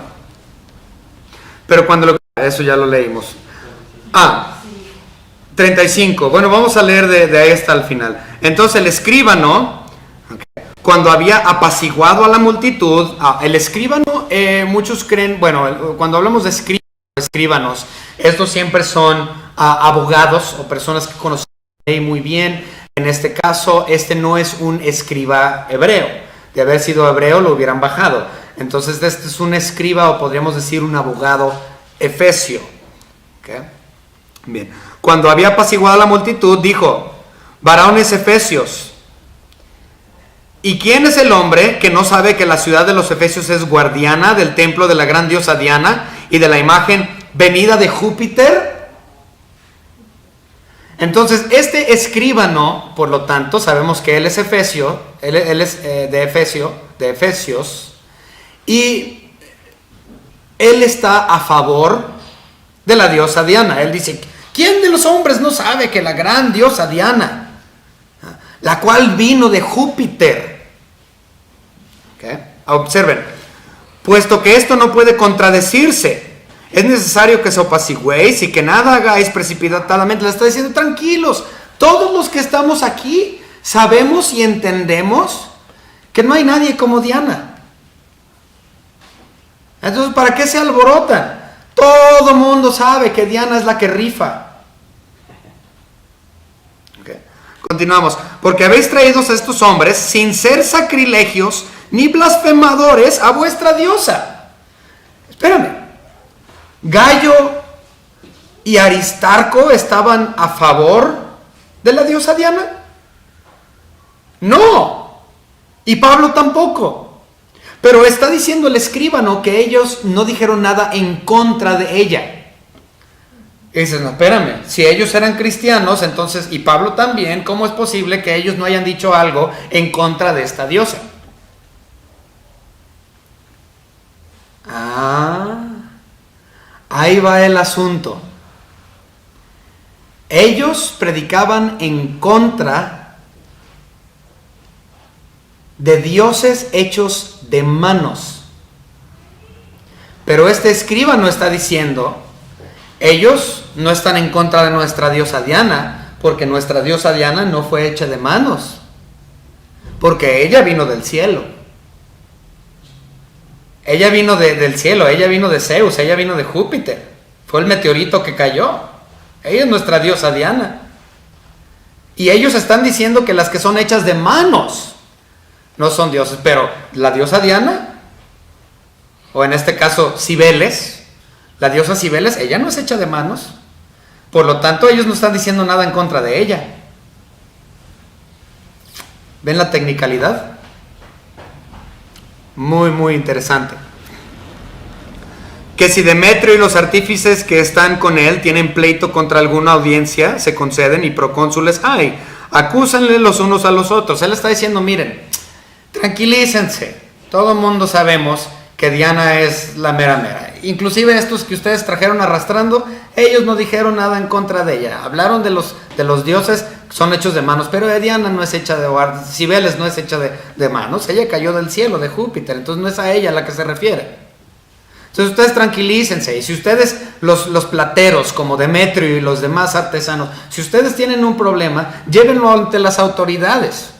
Pero cuando eso ya lo leímos. 35. Bueno, vamos a leer de ahí hasta el final. Entonces el escribano, cuando había apaciguado a la multitud, el escribano, muchos creen, bueno, cuando hablamos de escribanos, estos siempre son abogados o personas que conocen la ley muy bien. En este caso, este no es un escriba hebreo. De haber sido hebreo lo hubieran bajado. Entonces este es un escriba, o podríamos decir un abogado efesio. ¿Okay? Bien. Cuando había apaciguado a la multitud, dijo: varones efesios, ¿y quién es el hombre que no sabe que la ciudad de los efesios es guardiana del templo de la gran diosa Diana y de la imagen venida de Júpiter? Entonces este escribano, por lo tanto, sabemos que él es efesio, él es de Efesios, y él está a favor de la diosa Diana. Él dice: ¿quién de los hombres no sabe que la gran diosa Diana, la cual vino de Júpiter? ¿Okay? Observen, puesto que esto no puede contradecirse, es necesario que os apaciguéis y que nada hagáis precipitadamente. Le está diciendo: tranquilos, todos los que estamos aquí sabemos y entendemos que no hay nadie como Diana. Entonces, ¿para qué se alborotan? Todo mundo sabe que Diana es la que rifa. Okay. Continuamos. Porque habéis traído a estos hombres sin ser sacrilegios ni blasfemadores a vuestra diosa. Espérame. Gallo y Aristarco estaban a favor de la diosa Diana. No. Y Pablo tampoco. Pero está diciendo el escribano que ellos no dijeron nada en contra de ella. Y dices: no, espérame, si ellos eran cristianos, entonces, y Pablo también, ¿cómo es posible que ellos no hayan dicho algo en contra de esta diosa? Ahí va el asunto. Ellos predicaban en contra de dioses hechos de manos. Pero este escribano está diciendo: ellos no están en contra de nuestra diosa Diana, porque nuestra diosa Diana no fue hecha de manos, porque ella vino del cielo. Ella vino del cielo, ella vino de Zeus, ella vino de Júpiter. Fue el meteorito que cayó. Ella es nuestra diosa Diana. Y ellos están diciendo que las que son hechas de manos no son dioses. Pero la diosa Diana, o en este caso Cibeles, la diosa Cibeles, ella no es hecha de manos. Por lo tanto, ellos no están diciendo nada en contra de ella. ¿Ven la tecnicalidad? Muy, muy interesante. que si Demetrio y los artífices que están con él tienen pleito contra alguna audiencia, se conceden y procónsules hay. Acúsanle los unos a los otros. Él está diciendo, miren, tranquilícense. Todo el mundo sabemos que Diana es la mera mera. Inclusive estos que ustedes trajeron arrastrando, ellos no dijeron nada en contra de ella. Hablaron de los dioses, son hechos de manos, pero Diana no es hecha de hogar, Cibeles no es hecha de manos, ella cayó del cielo, de Júpiter, entonces no es a ella a la que se refiere. Entonces ustedes tranquilícense, y si ustedes, los plateros como Demetrio y los demás artesanos, si ustedes tienen un problema, llévenlo ante las autoridades.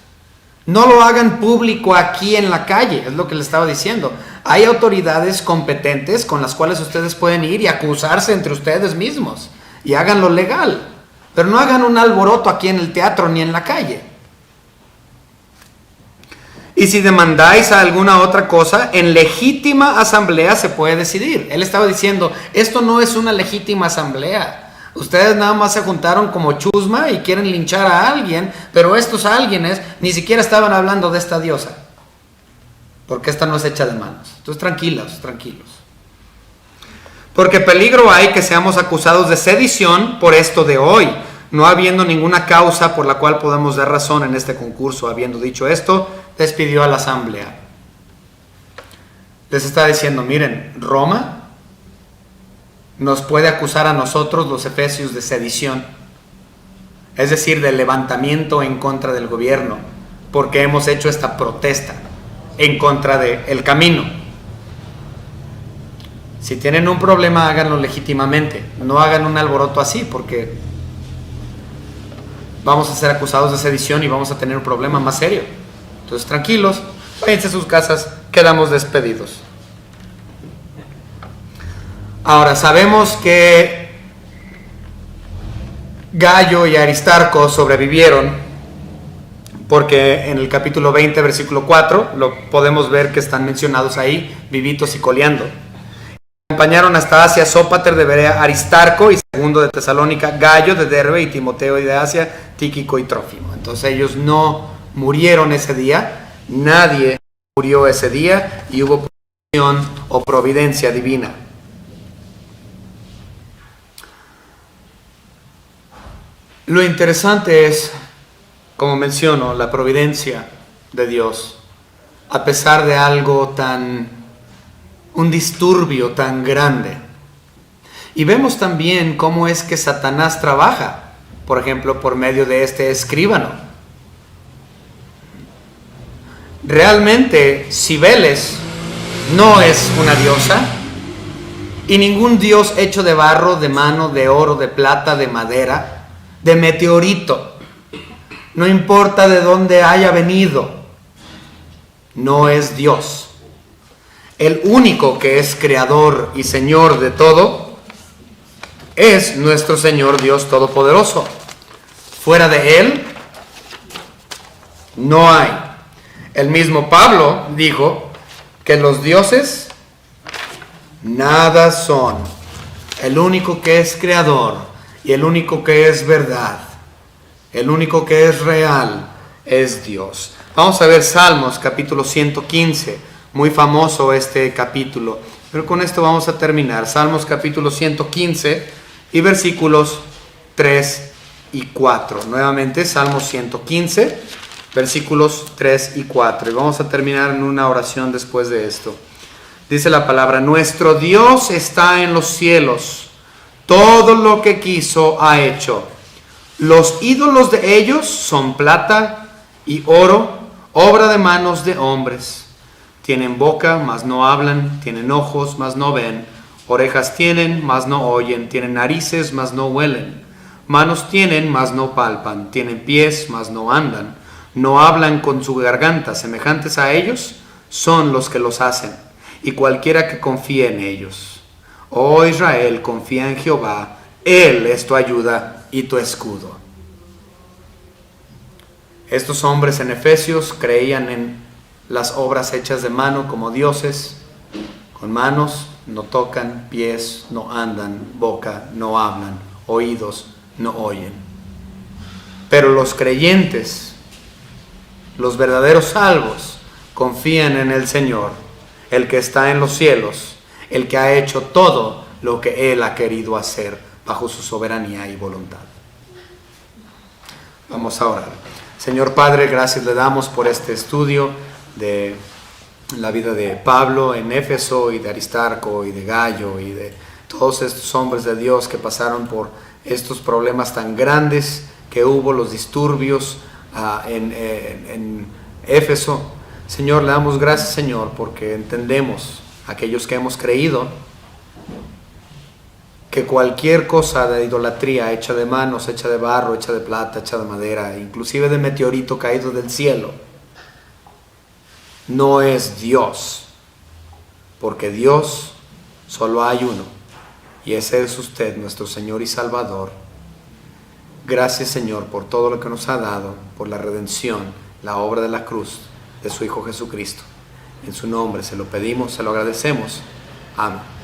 No lo hagan público aquí en la calle, es lo que le estaba diciendo. Hay autoridades competentes con las cuales ustedes pueden ir y acusarse entre ustedes mismos, y háganlo legal. Pero no hagan un alboroto aquí en el teatro ni en la calle. Y si demandáis a alguna otra cosa, en legítima asamblea se puede decidir. Él estaba diciendo, esto no es una legítima asamblea. Ustedes nada más se juntaron como chusma y quieren linchar a alguien, pero estos alguienes ni siquiera estaban hablando de esta diosa. Porque esta no es hecha de manos. Entonces tranquilos. Porque peligro hay que seamos acusados de sedición por esto de hoy, no habiendo ninguna causa por la cual podamos dar razón en este concurso. Habiendo dicho esto, despidió a la asamblea. Les está diciendo, miren, Roma nos puede acusar a nosotros, los efesios, de sedición, es decir, de levantamiento en contra del gobierno, porque hemos hecho esta protesta en contra del camino. Si tienen un problema, háganlo legítimamente, no hagan un alboroto así, porque vamos a ser acusados de sedición y vamos a tener un problema más serio. Entonces tranquilos, váyanse a sus casas, quedamos despedidos. Ahora, sabemos que Gayo y Aristarco sobrevivieron, porque en el capítulo 20, versículo 4, lo podemos ver que están mencionados ahí, vivitos y coleando. Acompañaron hasta Asia Sópater de Berea, Aristarco, y segundo de Tesalónica, Gayo de Derbe, y Timoteo y de Asia, Tíquico y Trófimo. Entonces ellos no murieron ese día, nadie murió ese día, y hubo provisión o providencia divina. Lo interesante es, como menciono, la providencia de Dios, a pesar de algo un disturbio tan grande. Y vemos también cómo es que Satanás trabaja, por ejemplo, por medio de este escribano. Realmente, Cibeles no es una diosa, y ningún dios hecho de barro, de mano, de oro, de plata, de madera, de meteorito, no importa de dónde haya venido, no es Dios. El único que es creador y Señor de todo es nuestro Señor Dios Todopoderoso. Fuera de Él no hay. El mismo Pablo dijo que los dioses nada son. El único que es creador y el único que es verdad, el único que es real, es Dios. Vamos a ver Salmos capítulo 115, muy famoso este capítulo, pero con esto vamos a terminar. Salmos capítulo 115 y versículos 3 y 4. Nuevamente Salmos 115, versículos 3 y 4. Y vamos a terminar en una oración después de esto. Dice la palabra: nuestro Dios está en los cielos, todo lo que quiso ha hecho. Los ídolos de ellos son plata y oro, obra de manos de hombres. Tienen boca, mas no hablan, tienen ojos, mas no ven, orejas tienen, mas no oyen, tienen narices, mas no huelen, manos tienen, mas no palpan, tienen pies, mas no andan, no hablan con su garganta. Semejantes a ellos son los que los hacen, y cualquiera que confíe en ellos. Oh Israel, confía en Jehová, Él es tu ayuda y tu escudo. Estos hombres en Efesios creían en las obras hechas de mano como dioses. Con manos no tocan, pies no andan, boca no hablan, oídos no oyen. Pero los creyentes, los verdaderos salvos, confían en el Señor, el que está en los cielos, el que ha hecho todo lo que Él ha querido hacer bajo su soberanía y voluntad. Vamos a orar. Señor Padre, gracias le damos por este estudio de la vida de Pablo en Éfeso y de Aristarco y de Gallo y de todos estos hombres de Dios que pasaron por estos problemas tan grandes que hubo, los disturbios en Éfeso. Señor, le damos gracias, Señor, porque entendemos, aquellos que hemos creído, que cualquier cosa de idolatría hecha de manos, hecha de barro, hecha de plata, hecha de madera, inclusive de meteorito caído del cielo, no es Dios, porque Dios solo hay uno, y ese es usted, nuestro Señor y Salvador. Gracias, Señor, por todo lo que nos ha dado, por la redención, la obra de la cruz de su Hijo Jesucristo. En su nombre se lo pedimos, se lo agradecemos. Amén.